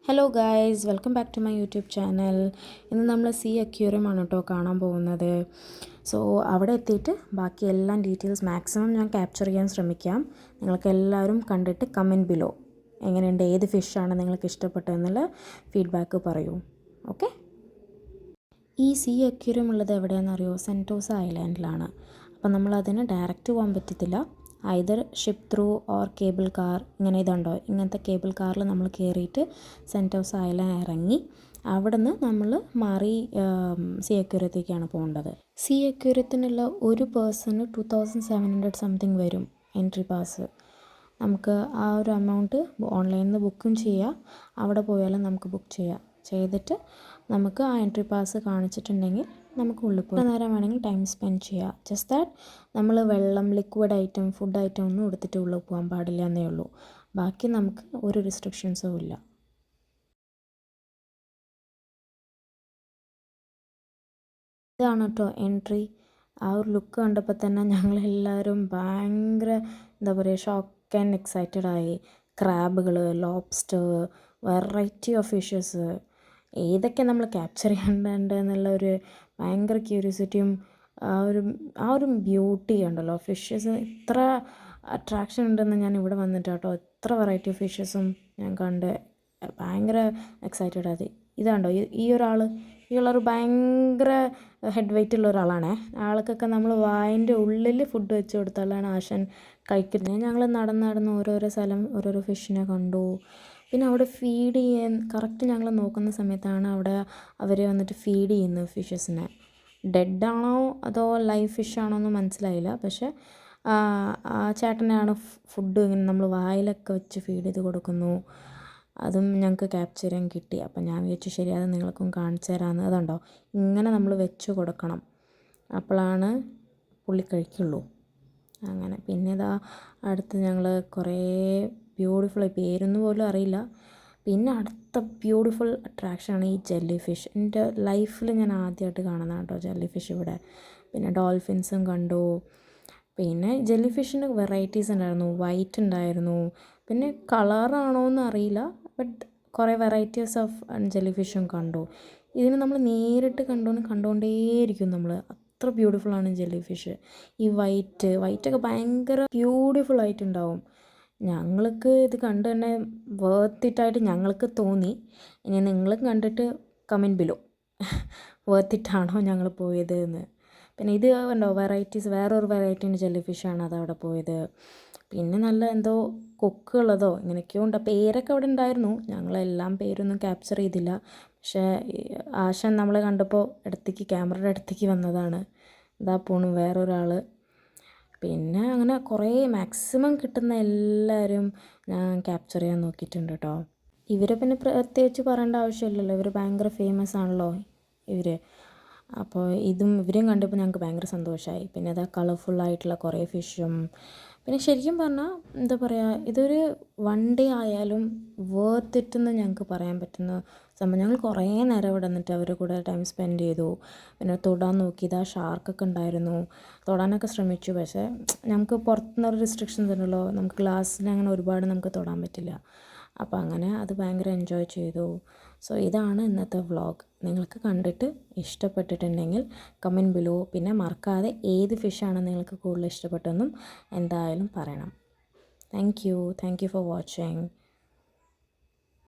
Hello guys, welcome back to my YouTube channel. ഇന്ന് നമ്മൾ see aquarium ആണ് കേട്ടോ കാണാൻ പോകുന്നത്. സോ അവിടെ എത്തിയിട്ട് ബാക്കി എല്ലാം ഡീറ്റെയിൽസ് മാക്സിമം ഞാൻ ക്യാപ്ചർ ചെയ്യാൻ ശ്രമിക്കാം. നിങ്ങൾക്ക് എല്ലാവരും കണ്ടിട്ട് കമൻറ്റ് ബിലോ എങ്ങനെയുണ്ട്, ഏത് ഫിഷാണ് നിങ്ങൾക്ക് ഇഷ്ടപ്പെട്ടതെന്നുള്ള ഫീഡ്ബാക്ക് പറയൂ. ഓക്കെ. ഈ സീ അക്വേറിയം ഉള്ളത് എവിടെയാണെന്നറിയോ? സെൻറ്റോസ ഐലാൻഡിലാണ്. അപ്പം നമ്മളതിന് ഡയറക്റ്റ് പോകാൻ പറ്റത്തില്ല. Either ship through or cable car, ഇങ്ങനെ ഇതുണ്ടോ, ഇങ്ങനത്തെ കേബിൾ കാറിൽ നമ്മൾ കയറിയിട്ട് സെൻറ്റോസ ഐലാൻഡ് ഇറങ്ങി അവിടെ നിന്ന് നമ്മൾ മാറി സീ അക്വേറിയത്തേക്കാണ് പോകേണ്ടത്. സീ അക്വേറിയത്തിനുള്ള ഒരു പേഴ്സണ് 2700 സംതിങ് വരും എൻട്രി പാസ്. നമുക്ക് ആ ഒരു എമൗണ്ട് ഓൺലൈനിൽ നിന്ന് ബുക്കും ചെയ്യാം, അവിടെ പോയാലും നമുക്ക് ബുക്ക് ചെയ്യാം. ചെയ്തിട്ട് നമുക്ക് ആ എൻട്രി പാസ് കാണിച്ചിട്ടുണ്ടെങ്കിൽ നമുക്ക് ഉള്ളിൽ പോയി നേരം വേണമെങ്കിൽ ടൈം സ്പെൻഡ് ചെയ്യാം. ജസ്റ്റ് ദാറ്റ് നമ്മൾ വെള്ളം, ലിക്വിഡ് ഐറ്റം, ഫുഡ് ഐറ്റം ഒന്നും എടുത്തിട്ട് ഉള്ളിൽ പോകാൻ പാടില്ല എന്നേ ഉള്ളൂ. ബാക്കി നമുക്ക് ഒരു റെസ്ട്രിക്ഷൻസും ഇല്ല. ഇതാണ് കേട്ടോ എൻട്രി. ആ ഒരു ലുക്ക് കണ്ടപ്പോൾ തന്നെ ഞങ്ങളെല്ലാവരും ഭയങ്കര എന്താ പറയുക, ഷോക്ക് ആൻഡ് എക്സൈറ്റഡ് ആയി. ക്രാബുകൾ, ലോബ്സ്റ്റർ, വെറൈറ്റി ഓഫ് ഫിഷസ്, ഏതൊക്കെ നമ്മൾ ക്യാപ്ചർ ചെയ്യേണ്ടത് എന്നുള്ള ഒരു ഭയങ്കര ക്യൂരിയോസിറ്റിയും ആ ഒരു ബ്യൂട്ടി ഉണ്ടല്ലോ. ഫിഷസ് ഇത്ര അട്രാക്ഷൻ ഉണ്ടെന്ന് ഞാൻ ഇവിടെ വന്നിട്ട് കേട്ടോ എത്ര വെറൈറ്റി ഓഫ് ഫിഷസും ഞാൻ കണ്ട് ഭയങ്കര എക്സൈറ്റഡ് ആയി. ഇതാണ്ടോ ഈ ഒരാൾ ഭയങ്കര ഹെഡ് വെയിറ്റ് ഉള്ള ഒരാളാണേ. ആൾക്കൊക്കെ നമ്മൾ വായിൻ്റെ ഉള്ളിൽ ഫുഡ് വെച്ച് കൊടുത്താലാണ് ആശാൻ കഴിക്കുന്നത്. ഞങ്ങൾ നടന്ന് ഓരോരോ സ്ഥലം ഓരോരോ ഫിഷിനെ കണ്ടു. പിന്നെ അവിടെ ഫീഡ് ചെയ്യാൻ കറക്റ്റ് ഞങ്ങൾ നോക്കുന്ന സമയത്താണ് അവിടെ അവർ വന്നിട്ട് ഫീഡ് ചെയ്യുന്നത് ഫിഷസിനെ. ഡെഡാണോ അതോ ലൈവ് ഫിഷാണോ എന്ന് മനസ്സിലായില്ല. പക്ഷേ ആ ചേട്ടനാണ് ഫുഡ് ഇങ്ങനെ നമ്മൾ വായിലൊക്കെ വെച്ച് ഫീഡ് ചെയ്ത് കൊടുക്കുന്നു. അതും ഞങ്ങൾക്ക് ക്യാപ്ചർ ചെയ്യാൻ കിട്ടി. അപ്പം ഞാൻ വിചാരിച്ചു ശരി, അത് നിങ്ങൾക്കും കാണിച്ചു തരാമെന്ന്. അതുണ്ടോ, ഇങ്ങനെ നമ്മൾ വെച്ച് കൊടുക്കണം, അപ്പോഴാണ് പുള്ളി കഴിക്കുള്ളൂ. അങ്ങനെ പിന്നെ ഇതാ അടുത്ത് ഞങ്ങൾ കുറേ ബ്യൂട്ടിഫുൾ, പേരൊന്നും പോലും അറിയില്ല. പിന്നെ അടുത്ത ബ്യൂട്ടിഫുൾ അട്രാക്ഷനാണ് ഈ ജെല്ലി ഫിഷ്. എൻ്റെ ലൈഫിൽ ഞാൻ ആദ്യമായിട്ട് കാണുന്നതാണ് കേട്ടോ ജെല്ലി ഫിഷ് ഇവിടെ. പിന്നെ ഡോൾഫിൻസും കണ്ടു. പിന്നെ ജെല്ലി ഫിഷിൻ്റെ വെറൈറ്റീസ് ഉണ്ടായിരുന്നു. വൈറ്റ് ഉണ്ടായിരുന്നു, പിന്നെ കളറാണോ എന്ന് അറിയില്ല, ബട്ട് കുറേ വെറൈറ്റീസ് ഓഫ് ജെല്ലി ഫിഷും കണ്ടു. ഇതിന് നമ്മൾ നേരിട്ട് കണ്ടുകൊണ്ടേയിരിക്കും നമ്മൾ. അത്ര ബ്യൂട്ടിഫുള്ളാണ് ജെല്ലി ഫിഷ്. ഈ വൈറ്റൊക്കെ ഭയങ്കര ബ്യൂട്ടിഫുൾ ആയിട്ടുണ്ടാവും. ഞങ്ങൾക്ക് ഇത് കണ്ട് തന്നെ വേർത്തിട്ടായിട്ട് ഞങ്ങൾക്ക് തോന്നി. ഇനി നിങ്ങൾ കണ്ടിട്ട് കമൻറ്റ് ബിലോ വേർത്തിട്ടാണോ ഞങ്ങൾ പോയത് എന്ന്. പിന്നെ ഇത് ഉണ്ടോ വെറൈറ്റീസ്, വേറൊരു വെറൈറ്റീൻ്റെ ജെല്ലി ഫിഷാണ് അതവിടെ പോയത്. പിന്നെ നല്ല എന്തോ കൊക്കുള്ളതോ ഇങ്ങനെയൊക്കെയോ ഉണ്ട്. പേരൊക്കെ അവിടെ ഉണ്ടായിരുന്നു. ഞങ്ങളെല്ലാം പേരൊന്നും ക്യാപ്ചർ ചെയ്തില്ല. പക്ഷേ ആശാൻ നമ്മളെ കണ്ടപ്പോൾ ക്യാമറയുടെ അടുത്തേക്ക് വന്നതാണ്. ഇതാ പോണു വേറൊരാൾ. പിന്നെ അങ്ങനെ കുറേ മാക്സിമം കിട്ടുന്ന എല്ലാവരും ഞാൻ ക്യാപ്ചർ ചെയ്യാൻ നോക്കിയിട്ടുണ്ട് കേട്ടോ. ഇവരെ പിന്നെ പ്രത്യേകിച്ച് പറയേണ്ട ആവശ്യമില്ലല്ലോ, ഇവർ ഭയങ്കര ഫേമസ് ആണല്ലോ ഇവർ. അപ്പോൾ ഇവരെയും കണ്ടപ്പോൾ ഞങ്ങൾക്ക് ഭയങ്കര സന്തോഷമായി. പിന്നെ അതാ കളർഫുള്ളായിട്ടുള്ള കുറേ ഫിഷും. പിന്നെ ശരിക്കും പറഞ്ഞാൽ എന്താ പറയുക, ഇതൊരു വൺ ഡേ ആയാലും വേർത്തിട്ടെന്ന് ഞങ്ങൾക്ക് പറയാൻ പറ്റുന്ന സംഭവം. ഞങ്ങൾ കുറേ നേരം ഇവിടെ നിന്നിട്ട് അവരുടെ കൂടെ ടൈം സ്പെൻഡ് ചെയ്തു. പിന്നെ തൊടാൻ നോക്കിയത്, ആ ഷാർക്കൊക്കെ ഉണ്ടായിരുന്നു, തൊടാനൊക്കെ ശ്രമിച്ചു. പക്ഷേ നമുക്ക് പുറത്തുനിന്നൊരു റെസ്ട്രിക്ഷൻസ് ഉണ്ടല്ലോ, നമുക്ക് ഗ്ലാസ്സിൽ അങ്ങനെ ഒരുപാട് നമുക്ക് തൊടാൻ പറ്റില്ല. അപ്പോൾ അങ്ങനെ അത് ഭയങ്കര എൻജോയ് ചെയ്തു. സോ ഇതാണ് ഇന്നത്തെ വ്ളോഗ്. നിങ്ങൾക്ക് കണ്ടിട്ട് ഇഷ്ടപ്പെട്ടിട്ടുണ്ടെങ്കിൽ കമൻറ്റ് ബിലോ. പിന്നെ മറക്കാതെ ഏത് ഫിഷാണ് നിങ്ങൾക്ക് കൂടുതൽ ഇഷ്ടപ്പെട്ടതെന്നും എന്തായാലും പറയണം. Thank you for watching.